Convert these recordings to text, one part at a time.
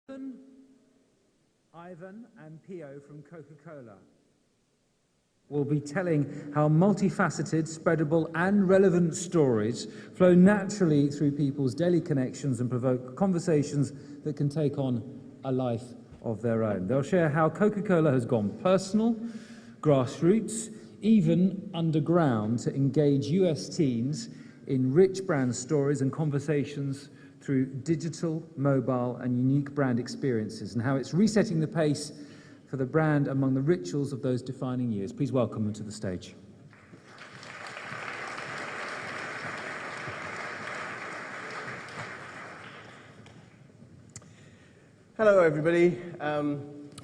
Ivan and Pio from Coca-Cola will be telling how multifaceted, spreadable and relevant stories flow naturally through people's daily connections and provoke conversations that can take on a life of their own. They'll share how Coca-Cola has gone personal, grassroots, even underground to engage US teens in rich brand stories and conversations through digital, mobile and unique brand experiences, and how it's resetting the pace for the brand among the rituals of those defining years. Please welcome them to the stage. Hello everybody. I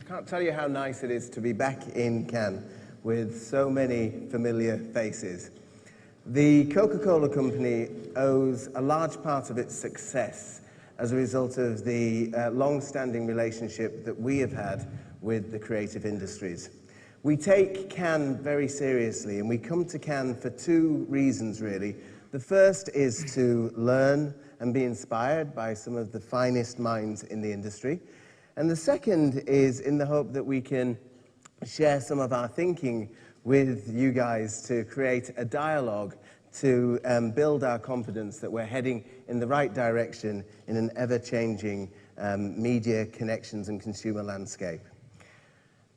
can't tell you how nice it is to be back in Cannes with so many familiar faces. The Coca-Cola company owes a large part of its success as a result of the long-standing relationship that we have had with the creative industries. We take Cannes very seriously, and we come to Cannes for two reasons, really. The first is to learn and be inspired by some of the finest minds in the industry. And the second is in the hope that we can share some of our thinking with you guys to create a dialogue to build our confidence that we're heading in the right direction in an ever-changing media connections and consumer landscape.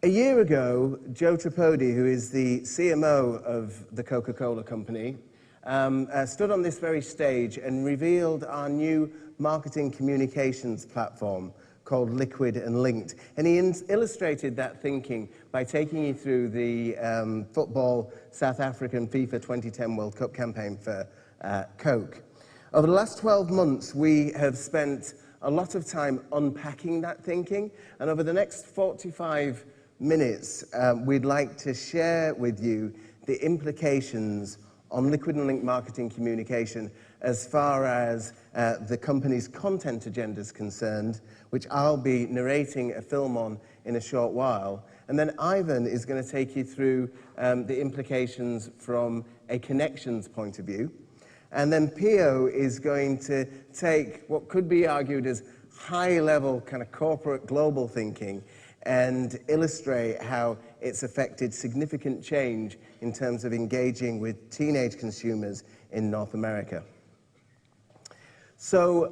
A year ago, Joe Tripodi, who is the CMO of the Coca-Cola company, stood on this very stage and revealed our new marketing communications platform called Liquid and Linked. And he illustrated that thinking by taking you through the football South African FIFA 2010 World Cup campaign for Coke. Over the last 12 months, we have spent a lot of time unpacking that thinking, and over the next 45 minutes, we'd like to share with you the implications on Liquid and Linked marketing communication as far as the company's content agenda is concerned, which I'll be narrating a film on in a short while. And then Ivan is going to take you through the implications from a connections point of view. And then Pio is going to take what could be argued as high-level kind of corporate global thinking and illustrate how it's affected significant change in terms of engaging with teenage consumers in North America. So,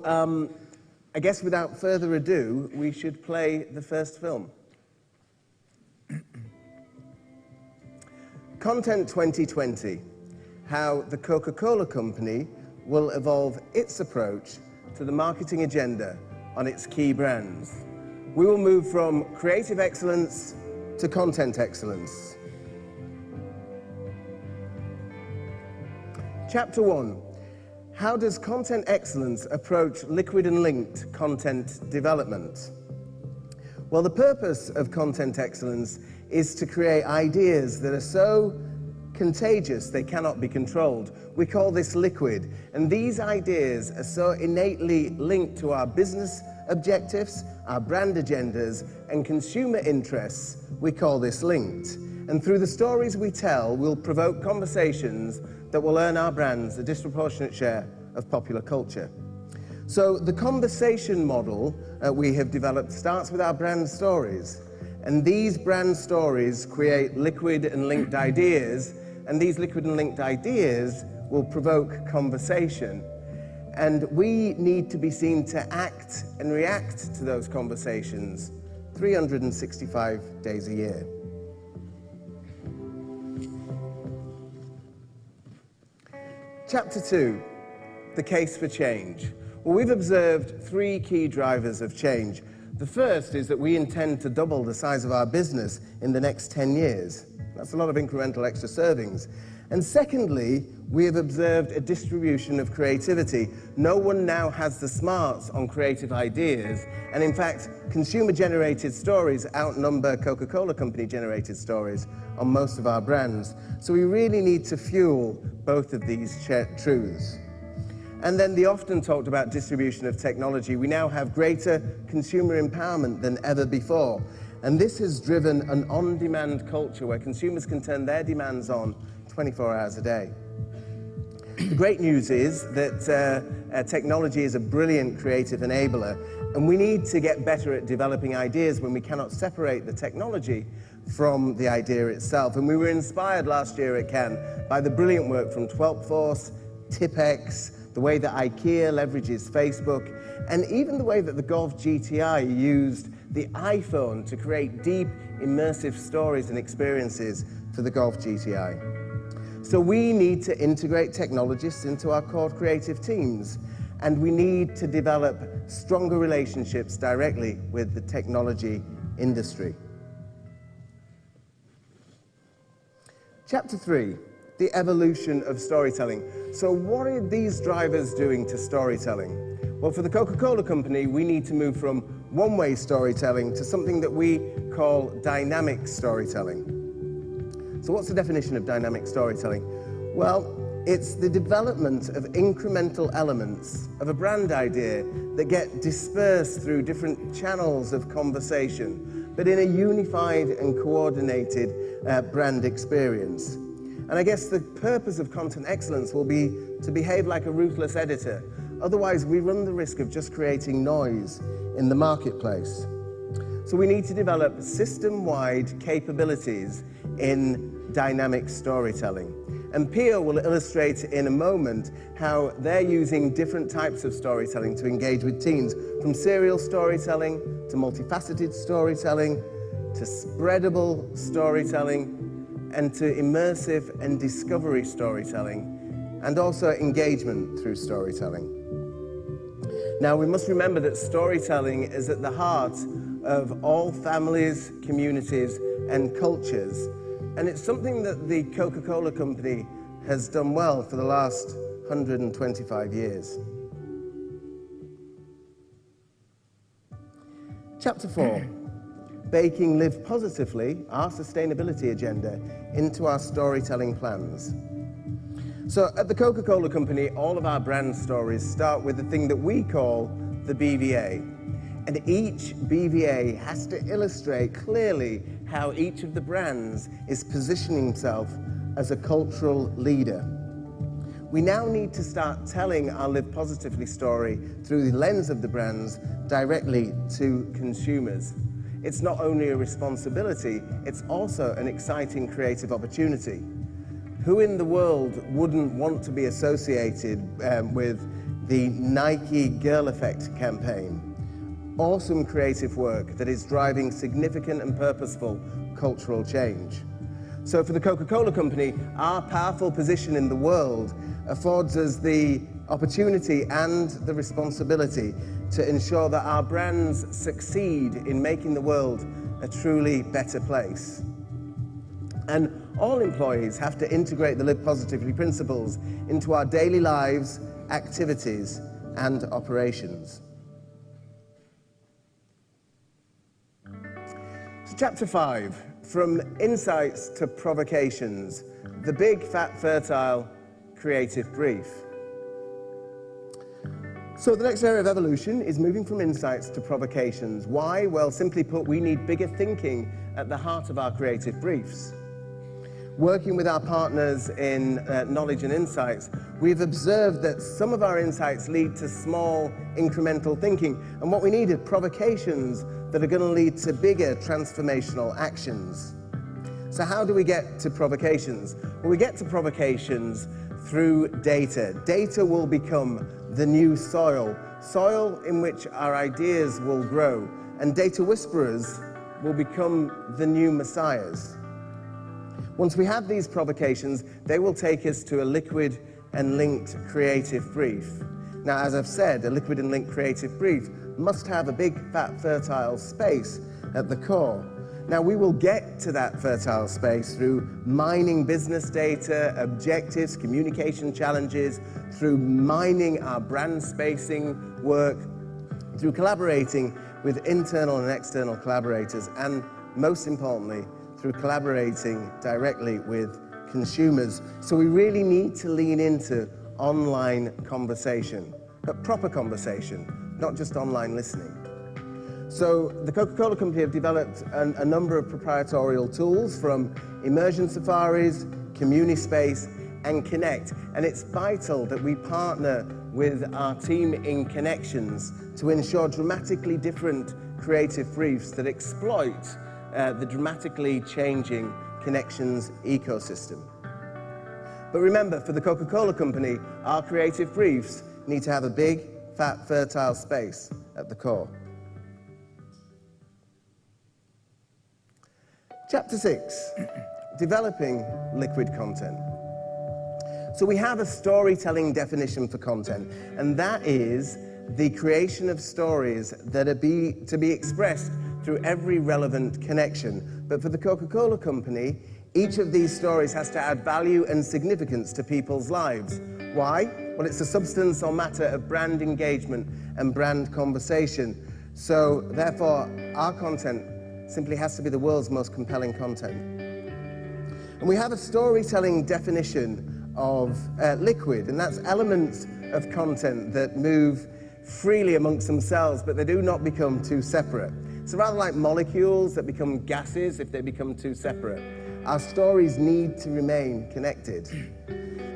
I guess without further ado, we should play the first film. Content 2020, how the Coca-Cola company will evolve its approach to the marketing agenda on its key brands. We will move from creative excellence to content excellence. Chapter 1. How does content excellence approach Liquid and Linked content development? Well, the purpose of content excellence is to create ideas that are so contagious they cannot be controlled. We call this liquid, and these ideas are so innately linked to our business objectives, our brand agendas, and consumer interests. We call this linked. And through the stories we tell, we'll provoke conversations that will earn our brands a disproportionate share of popular culture. So the conversation model we have developed starts with our brand stories. And these brand stories create liquid and linked ideas, and these liquid and linked ideas will provoke conversation. And we need to be seen to act and react to those conversations 365 days a year. Chapter 2, the case for change. Well, we've observed three key drivers of change. The first is that we intend to double the size of our business in the next 10 years. That's a lot of incremental extra servings. And secondly, we have observed a distribution of creativity. No one now has the smarts on creative ideas, and in fact, consumer-generated stories outnumber Coca-Cola company-generated stories on most of our brands. So we really need to fuel both of these truths. And then the often talked about distribution of technology. We now have greater consumer empowerment than ever before. And this has driven an on-demand culture where consumers can turn their demands on 24 hours a day. The great news is that technology is a brilliant creative enabler, And we need to get better at developing ideas when we cannot separate the technology from the idea itself. And we were inspired last year at Cannes by the brilliant work from Twelfth Force, Tipex, the way that IKEA leverages Facebook, and even the way that the Golf GTI used the iPhone to create deep, immersive stories and experiences for the Golf GTI. So we need to integrate technologists into our core creative teams, and we need to develop stronger relationships directly with the technology industry. Chapter 3, the evolution of storytelling. So what are these drivers doing to storytelling? Well, for the Coca-Cola company, we need to move from one-way storytelling to something that we call dynamic storytelling. So what's the definition of dynamic storytelling? Well, it's the development of incremental elements of a brand idea that get dispersed through different channels of conversation, but in a unified and coordinated brand experience. And I guess the purpose of content excellence will be to behave like a ruthless editor. Otherwise, we run the risk of just creating noise in the marketplace. So we need to develop system-wide capabilities in dynamic storytelling. And Pio will illustrate in a moment how they're using different types of storytelling to engage with teens, from serial storytelling to multifaceted storytelling to spreadable storytelling and to immersive and discovery storytelling, and also engagement through storytelling. Now, we must remember that storytelling is at the heart of all families, communities, and cultures. And it's something that the Coca-Cola company has done well for the last 125 years. Chapter 4, baking Live Positively, our sustainability agenda, into our storytelling plans. So at the Coca-Cola company, all of our brand stories start with the thing that we call the BVA. And each BVA has to illustrate clearly how each of the brands is positioning itself as a cultural leader. We now need to start telling our Live Positively story through the lens of the brands directly to consumers. It's not only a responsibility, it's also an exciting creative opportunity. Who in the world wouldn't want to be associated with the Nike Girl Effect campaign? Awesome creative work that is driving significant and purposeful cultural change. So for the Coca-Cola company, our powerful position in the world affords us the opportunity and the responsibility to ensure that our brands succeed in making the world a truly better place. And all employees have to integrate the Live Positively principles into our daily lives, activities, and operations. So chapter 5, from insights to provocations, the big, fat, fertile, creative brief. So the next area of evolution is moving from insights to provocations. Why? Well, simply put, we need bigger thinking at the heart of our creative briefs. Working with our partners in knowledge and insights, we've observed that some of our insights lead to small, incremental thinking, and what we need are provocations that are going to lead to bigger transformational actions. So how do we get to provocations? Well, we get to provocations through data. Data will become the new soil, soil in which our ideas will grow, and data whisperers will become the new messiahs. Once we have these provocations, they will take us to a liquid and linked creative brief. Now, as I've said, a liquid and linked creative brief must have a big, fat, fertile space at the core. Now, we will get to that fertile space through mining business data, objectives, communication challenges, through mining our brand spacing work, through collaborating with internal and external collaborators, and most importantly, through collaborating directly with consumers. So we really need to lean into online conversation, but proper conversation, not just online listening. So the Coca-Cola company have developed a number of proprietary tools, from immersion safaris, Communispace, and Connect. And it's vital that we partner with our team in Connections to ensure dramatically different creative briefs that exploit the dramatically changing Connections ecosystem. But remember, for the Coca-Cola Company, our creative briefs need to have a big, fat, fertile space at the core. Chapter 6, developing liquid content. So we have a storytelling definition for content, and that is the creation of stories that are to be expressed through every relevant connection. But for the Coca-Cola Company, each of these stories has to add value and significance to people's lives. Why? Well, it's the substance or matter of brand engagement and brand conversation. So therefore, our content simply has to be the world's most compelling content. And we have a storytelling definition of liquid, and that's elements of content that move freely amongst themselves, but they do not become too separate. So rather like molecules that become gases if they become too separate, our stories need to remain connected.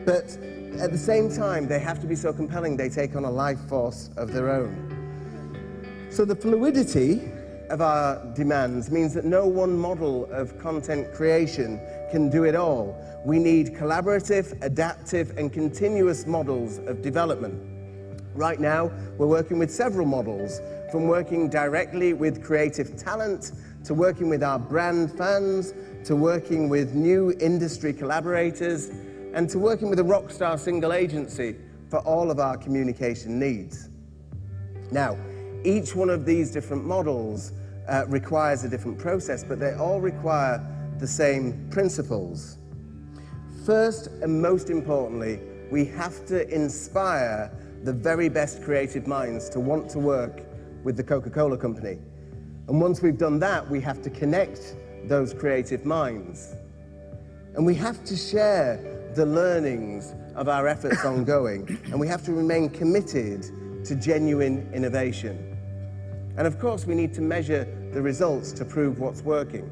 But at the same time, they have to be so compelling they take on a life force of their own. So the fluidity of our demands means that no one model of content creation can do it all. We need collaborative, adaptive, and continuous models of development. Right now, we're working with several models, from working directly with creative talent, to working with our brand fans, to working with new industry collaborators, and to working with a rockstar single agency for all of our communication needs. Now, each one of these different models requires a different process, but they all require the same principles. First and most importantly, we have to inspire the very best creative minds to want to work with the Coca-Cola Company. And once we've done that, we have to connect those creative minds. And we have to share the learnings of our efforts ongoing, and we have to remain committed to genuine innovation. And of course, we need to measure the results to prove what's working.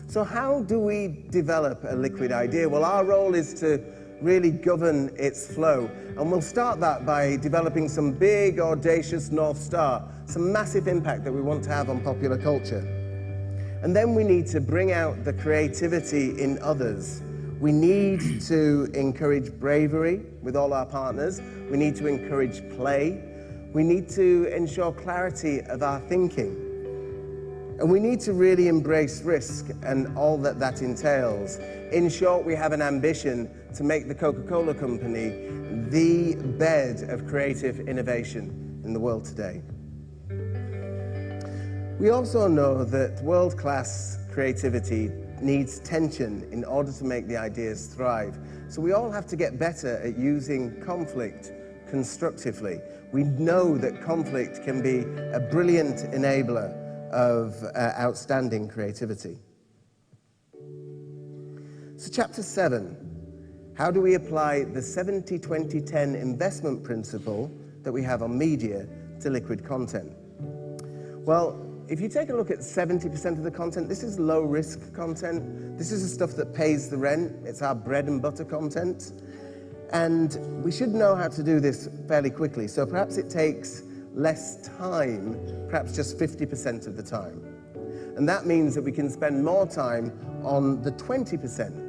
So how do we develop a liquid idea? Well, our role is to really govern its flow. And we'll start that by developing some big, audacious North Star, some massive impact that we want to have on popular culture. And then we need to bring out the creativity in others. We need to encourage bravery with all our partners. We need to encourage play. We need to ensure clarity of our thinking. And we need to really embrace risk and all that that entails. In short, we have an ambition to make the Coca-Cola Company the bed of creative innovation in the world today. We also know that world-class creativity needs tension in order to make the ideas thrive. So we all have to get better at using conflict constructively. We know that conflict can be a brilliant enabler of outstanding creativity. So chapter 7, how do we apply the 70-20-10 investment principle that we have on media to liquid content? Well, if you take a look at 70% of the content, this is low-risk content. This is the stuff that pays the rent. It's our bread and butter content. And we should know how to do this fairly quickly. So perhaps it takes less time, perhaps just 50% of the time. And that means that we can spend more time on the 20%.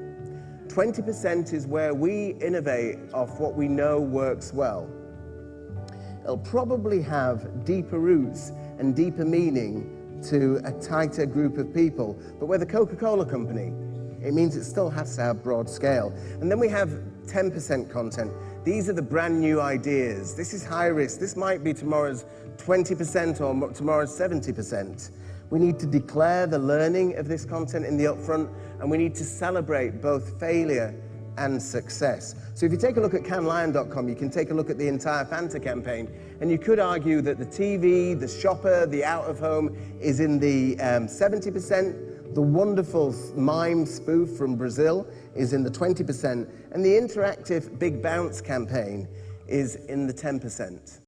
20% is where we innovate off what we know works well. It'll probably have deeper roots and deeper meaning to a tighter group of people. But with the Coca-Cola Company, it means it still has to have broad scale. And then we have 10% content. These are the brand new ideas. This is high risk. This might be tomorrow's 20% or tomorrow's 70%. We need to declare the learning of this content in the upfront, and we need to celebrate both failure and success. So if you take a look at CanLion.com, you can take a look at the entire Fanta campaign, and you could argue that the TV, the shopper, the out-of-home is in the 70%, the wonderful mime spoof from Brazil is in the 20%, and the interactive Big Bounce campaign is in the 10%.